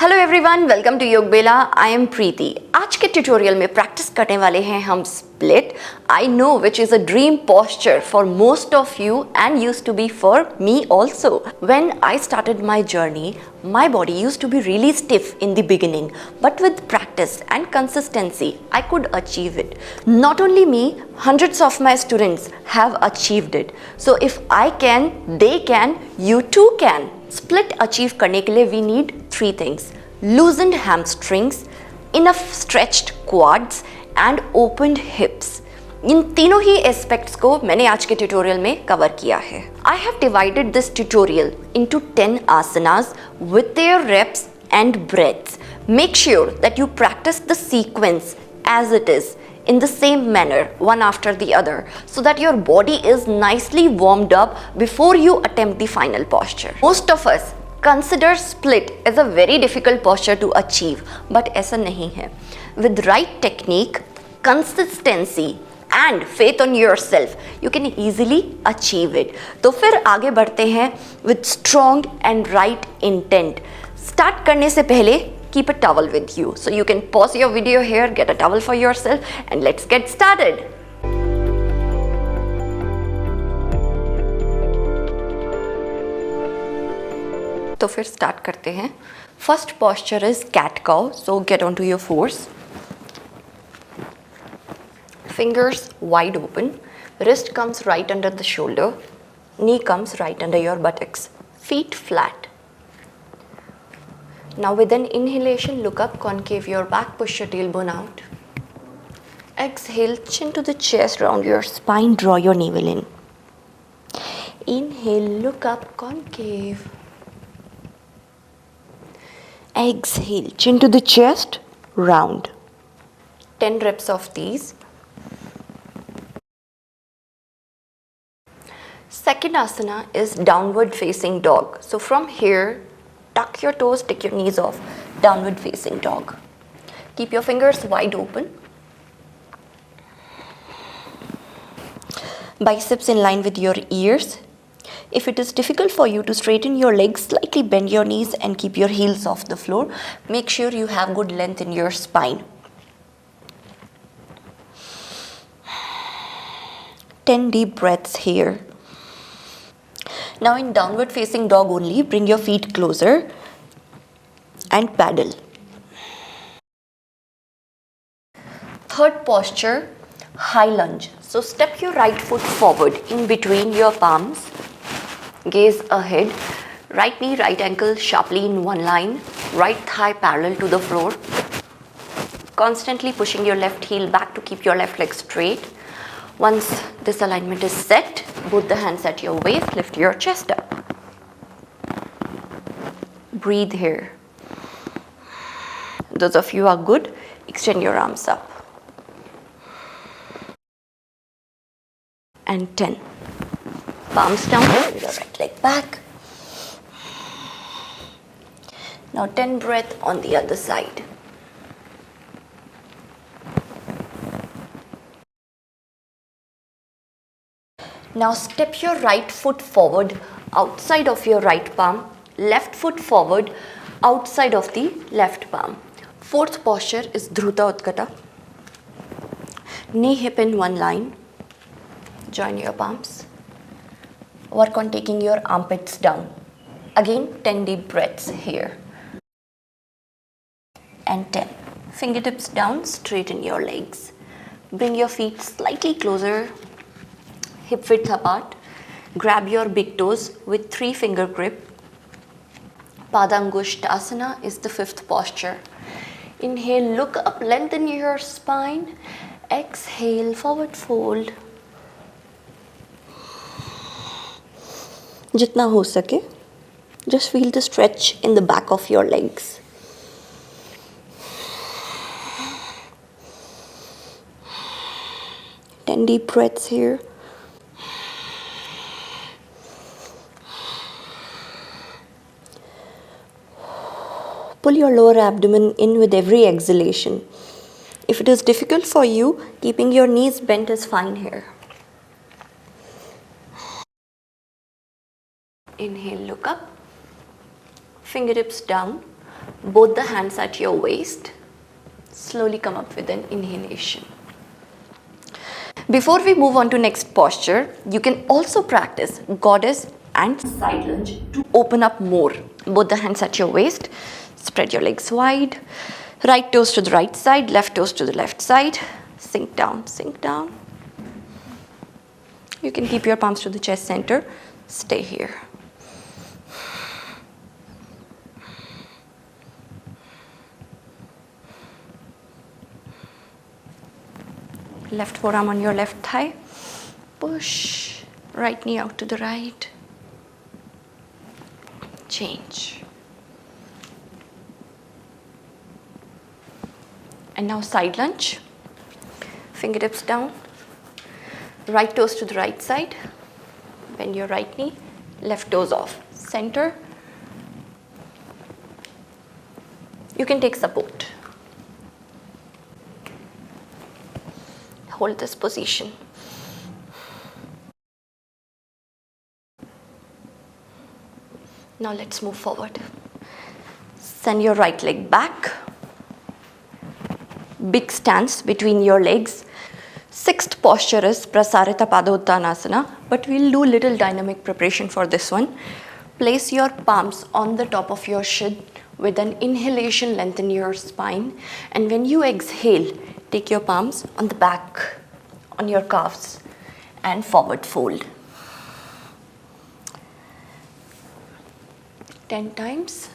Hello everyone, welcome to Yogbela. I am Preeti. आज के tutorial में प्रैक्टिस करने वाले हैं हम split. I know which is a dream posture for most of you and used to be for me also. When I started my journey, my body used to be really stiff in the beginning, but with practice and consistency, I could achieve it. Not only me, hundreds of my students have achieved it. So if I can, they can, you too can. Split achieve करने के लिए we need three things: loosened hamstrings, enough stretched quads and opened hips. इन तीनों ही aspects को मैंने आज के tutorial में cover किया है. I have divided this tutorial into 10 asanas with their reps and breaths. Make sure that you practice the sequence as it is in the same manner, one after the other, so that your body is nicely warmed up before you attempt the final posture. Most of us consider split as a very difficult posture to achieve, but ऐसा नहीं है. With right technique, consistency and faith on yourself, you can easily achieve it. तो फिर आगे बढ़ते हैं with strong and right intent. Start करने से पहले keep a towel with you. So you can pause your video here, get a towel for yourself and let's get started. तो फिर start करते हैं. First posture is cat cow. So get onto your fours. Fingers wide open. Wrist comes right under the shoulder. Knee comes right under your buttocks. Feet flat. Now with an inhalation, look up, concave your back, push your tailbone out. Exhale, chin to the chest, round your spine, draw your navel in. Inhale, look up, concave. Exhale, chin to the chest, round. 10 reps of these. Second asana is downward facing dog. So from here, tuck your toes, take your knees off, downward facing dog. Keep your fingers wide open. Biceps in line with your ears. If it is difficult for you to straighten your legs, slightly bend your knees and keep your heels off the floor. Make sure you have good length in your spine. 10 deep breaths here. Now in downward facing dog only, bring your feet closer and paddle. Third posture, high lunge. So step your right foot forward in between your palms. Gaze ahead. Right knee, right ankle sharply in one line. Right thigh parallel to the floor. Constantly pushing your left heel back to keep your left leg straight. Once this alignment is set, both the hands at your waist, lift your chest up. Breathe here. Those of you who are good, extend your arms up. And 10. Palms down, bring your right leg back. Now 10 breath on the other side. Now step your right foot forward outside of your right palm, left foot forward outside of the left palm. Fourth posture is Druta Utkatasana. Knee hip in one line. Join your palms. Work on taking your armpits down. Again 10 deep breaths here. And 10. Fingertips down, straighten your legs. Bring your feet slightly closer. Hip width apart. Grab your big toes with 3 finger grip. Padangushthasana is the fifth posture. Inhale, look up, lengthen your spine. Exhale, forward fold. जितना हो सके, just feel the stretch in the back of your legs. Ten deep breaths here. Pull your lower abdomen in with every exhalation. If it is difficult for you, keeping your knees bent is fine here. Inhale, look up. Fingertips down. Both the hands at your waist. Slowly come up with an inhalation. Before we move on to next posture, you can also practice goddess and side lunge to open up more. Both the hands at your waist. Spread your legs wide. Right toes to the right side, left toes to the left side. Sink down, sink down. You can keep your palms to the chest center. Stay here. Left forearm on your left thigh. Push. Right knee out to the right. Change. And now side lunge. Fingertips down. Right toes to the right side. Bend your right knee. Left toes off. Center. You can take support. Hold this position. Now let's move forward. Send your right leg back. Big stance between your legs. Sixth posture is Prasarita Padottanasana, but we'll do little dynamic preparation for this one. Place your palms on the top of your shin. With an inhalation, lengthen your spine. And when you exhale, take your palms on the back, on your calves, and forward fold. 10 times.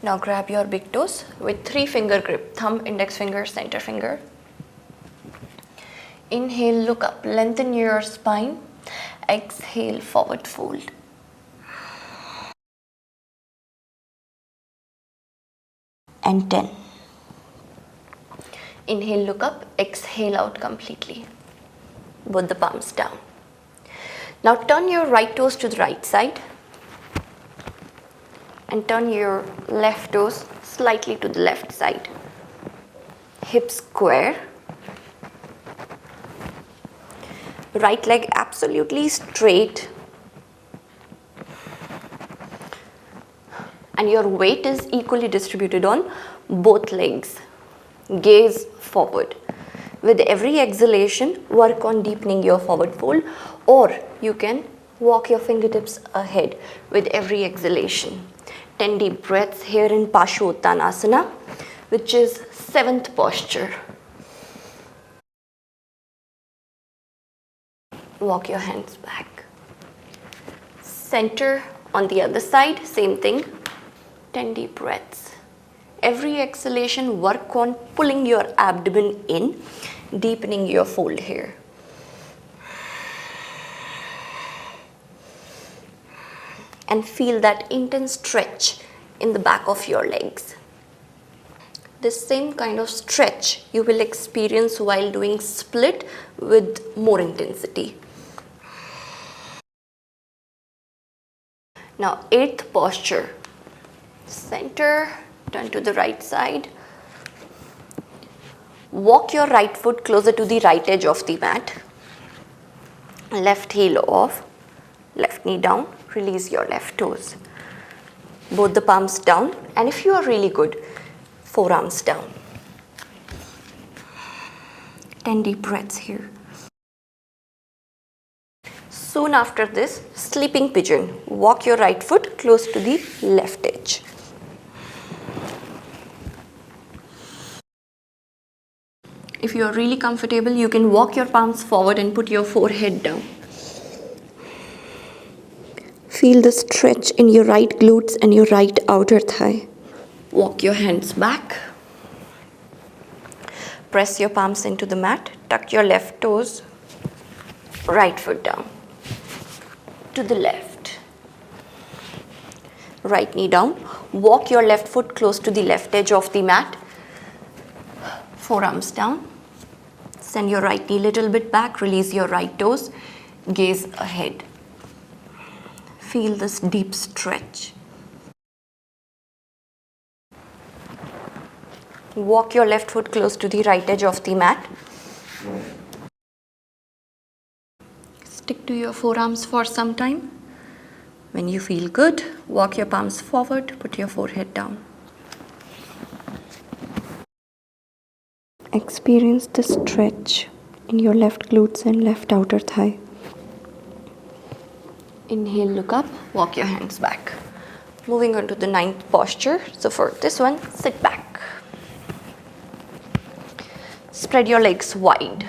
Now grab your big toes with 3-finger grip, thumb, index finger, center finger. Inhale, look up, lengthen your spine. Exhale, forward fold. And 10. Inhale, look up, exhale out completely. Both the palms down. Now turn your right toes to the right side and turn your left toes slightly to the left side. Hips square. Right leg absolutely straight. And your weight is equally distributed on both legs. Gaze forward. With every exhalation, work on deepening your forward fold, or you can walk your fingertips ahead with every exhalation. 10 deep breaths here in Parsvottanasana, which is 7th posture. Walk your hands back. Center on the other side, same thing. 10 deep breaths. Every exhalation, work on pulling your abdomen in, deepening your fold here. And feel that intense stretch in the back of your legs. This same kind of stretch you will experience while doing split with more intensity. Now 8th posture. Center, turn to the right side. Walk your right foot closer to the right edge of the mat. Left heel off, left knee down, release your left toes. Both the palms down, and if you are really good, forearms down. 10 deep breaths here. Soon after this, sleeping pigeon. Walk your right foot close to the left edge. If you are really comfortable, you can walk your palms forward and put your forehead down. Feel the stretch in your right glutes and your right outer thigh. Walk your hands back. Press your palms into the mat. Tuck your left toes. Right foot down. To the left. Right knee down. Walk your left foot close to the left edge of the mat. Forearms down. Send your right knee a little bit back. Release your right toes. Gaze ahead. Feel this deep stretch. Walk your left foot close to the right edge of the mat. Stick to your forearms for some time. When you feel good, walk your palms forward, put your forehead down. Experience the stretch in your left glutes and left outer thigh. Inhale, look up, walk your hands back. Moving on to the 9th posture. So for this one, sit back. Spread your legs wide.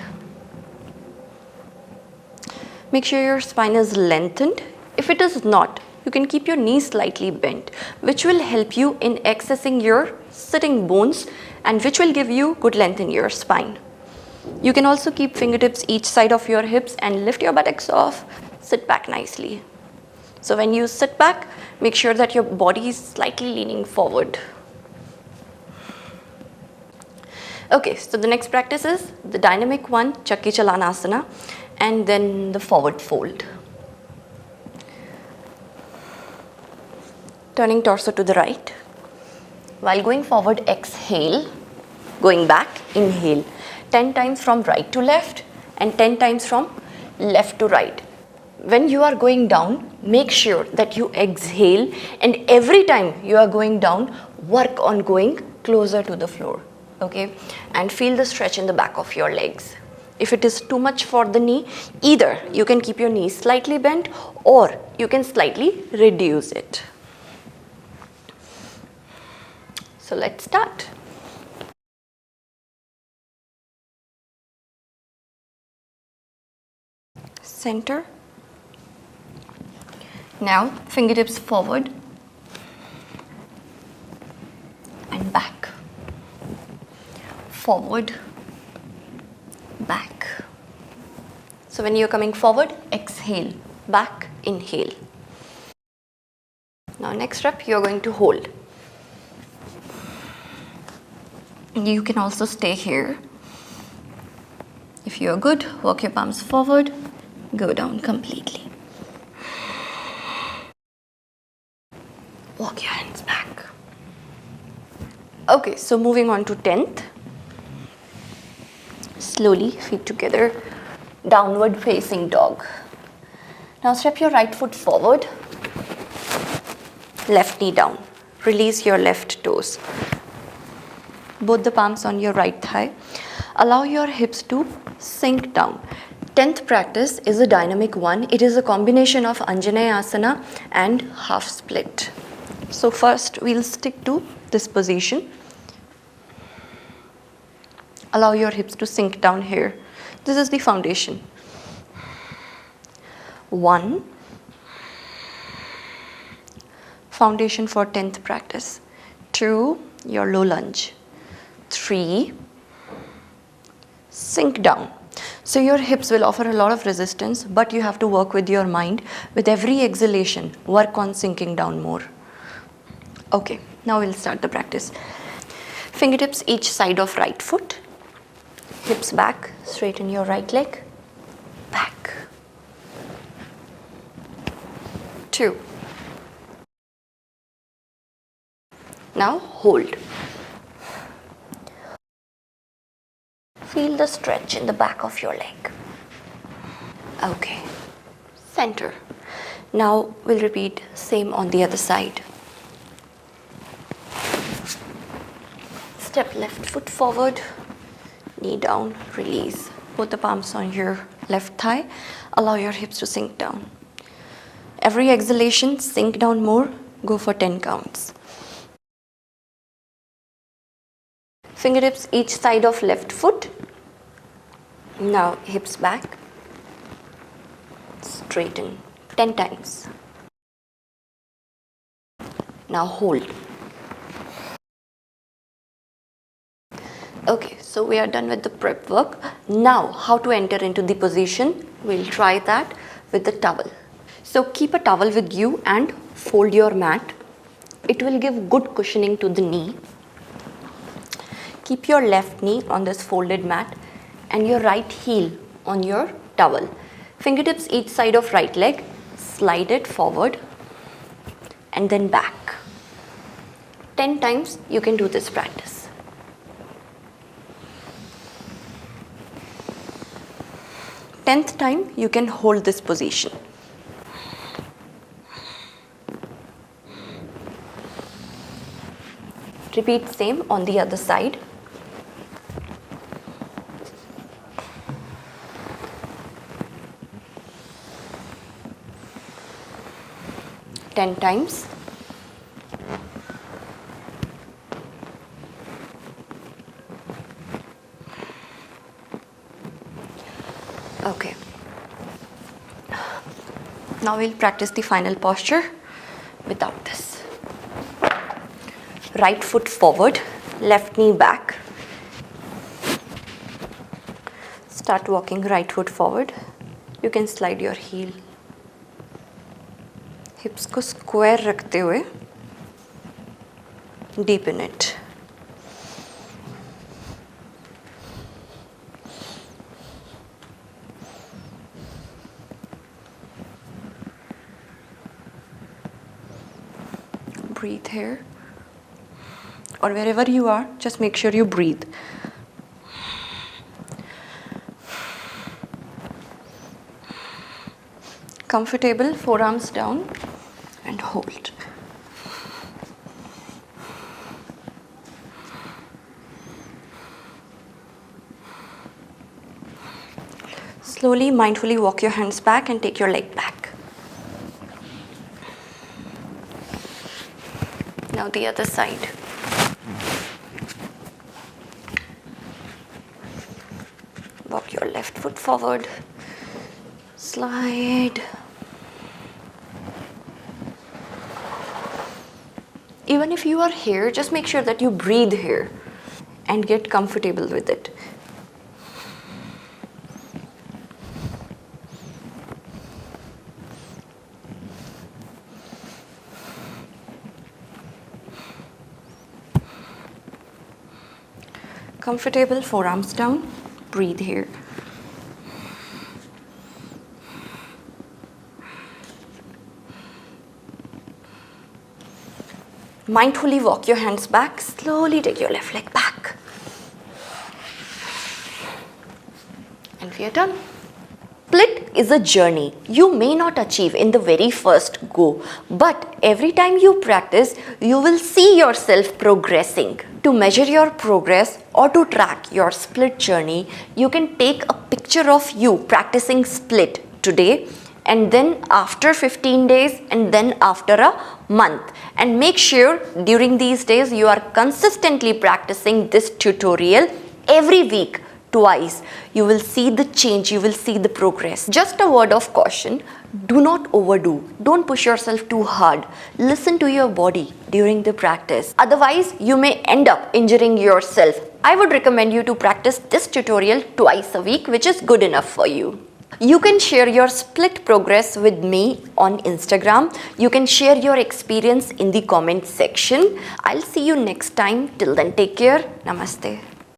Make sure your spine is lengthened. If it is not, you can keep your knees slightly bent, which will help you in accessing your sitting bones and which will give you good length in your spine. You can also keep fingertips each side of your hips and lift your buttocks off. Sit back nicely. So when you sit back, make sure that your body is slightly leaning forward. Okay, so the next practice is the dynamic one, Chakki Chalanasana, and then the forward fold. Turning torso to the right. While going forward, exhale. Going back, inhale. 10 times from right to left and 10 times from left to right. When you are going down, make sure that you exhale, and every time you are going down, work on going closer to the floor, okay? And feel the stretch in the back of your legs. If it is too much for the knee, either you can keep your knees slightly bent or you can slightly reduce it. So let's start. Center. Now, fingertips forward and back, forward, back. So when you're coming forward, exhale, back, inhale. Now next step, you're going to hold. You can also stay here. If you're good, walk your palms forward, go down completely. Walk your hands back. Okay, so moving on to 10th. Slowly, feet together, downward facing dog. Now step your right foot forward, left knee down. Release your left toes. Both the palms on your right thigh. Allow your hips to sink down. 10th practice is a dynamic one. It is a combination of Anjaneyasana and half split. So first we'll stick to this position. Allow your hips to sink down here. This is the foundation. 1. Foundation for 10th practice. 2. Your low lunge. 3. Sink down. So your hips will offer a lot of resistance, but you have to work with your mind. With every exhalation, work on sinking down more. Okay, now we'll start the practice. Fingertips each side of right foot. Hips back, straighten your right leg. Back. 2. Now hold. Feel the stretch in the back of your leg. Okay. Center. Now we'll repeat same on the other side. Step left foot forward, knee down, release. Put the palms on your left thigh. Allow your hips to sink down. Every exhalation, sink down more. Go for 10 counts. Fingertips each side of left foot. Now hips back. Straighten 10 times. Now hold. Okay, so we are done with the prep work. Now, how to enter into the position? We'll try that with the towel. So keep a towel with you and fold your mat. It will give good cushioning to the knee. Keep your left knee on this folded mat and your right heel on your towel. Fingertips each side of right leg. Slide it forward and then back. 10 times you can do this practice. 10th time, you can hold this position. Repeat same on the other side. Ten times. Okay. Now we'll practice the final posture without this. Right foot forward, left knee back. Start walking right foot forward. You can slide your heel. Hips को square रखते हुए deepen it. Breathe here. Or wherever you are, just make sure you breathe. Comfortable, forearms down and hold. Slowly, mindfully walk your hands back and take your leg back. Now the other side. Walk your left foot forward. Slide. Even if you are here, just make sure that you breathe here and get comfortable with it. Comfortable, forearms down, breathe here. Mindfully walk your hands back, slowly take your left leg back. And we are done. Split is a journey you may not achieve in the very first go, but every time you practice, you will see yourself progressing. To measure your progress or to track your split journey, you can take a picture of you practicing split today and then after 15 days and then after a month, and make sure during these days you are consistently practicing this tutorial every week. Twice, you will see the change, you will see the progress. Just a word of caution, do not overdo. Don't push yourself too hard. Listen to your body during the practice. Otherwise, you may end up injuring yourself. I would recommend you to practice this tutorial twice a week, which is good enough for you. You can share your split progress with me on Instagram. You can share your experience in the comment section. I'll see you next time. Till then, take care. Namaste.